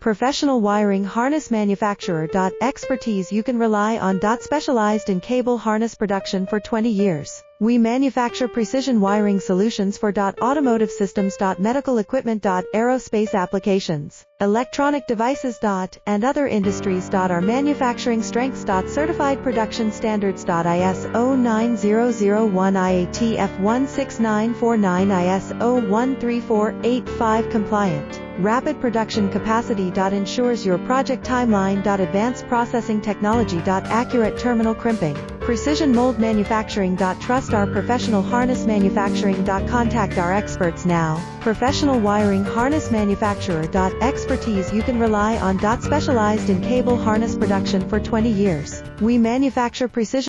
Professional wiring harness manufacturer. Expertise you can rely on. Specialized in cable harness production for 20 years. We manufacture precision wiring solutions for automotive systems, medical equipment, aerospace applications, electronic devices, and other industries. Our manufacturing strengths. Certified production standards. ISO 9001 IATF 16949 ISO 13485 compliant. Rapid production capacity. Ensures your project timeline. Advanced processing technology. Accurate terminal crimping. Precision mold manufacturing. Trust our professional harness manufacturing. Contact our experts now. Professional wiring harness manufacturer. Expertise you can rely on. Specialized in cable harness production for 20 years. We manufacture precision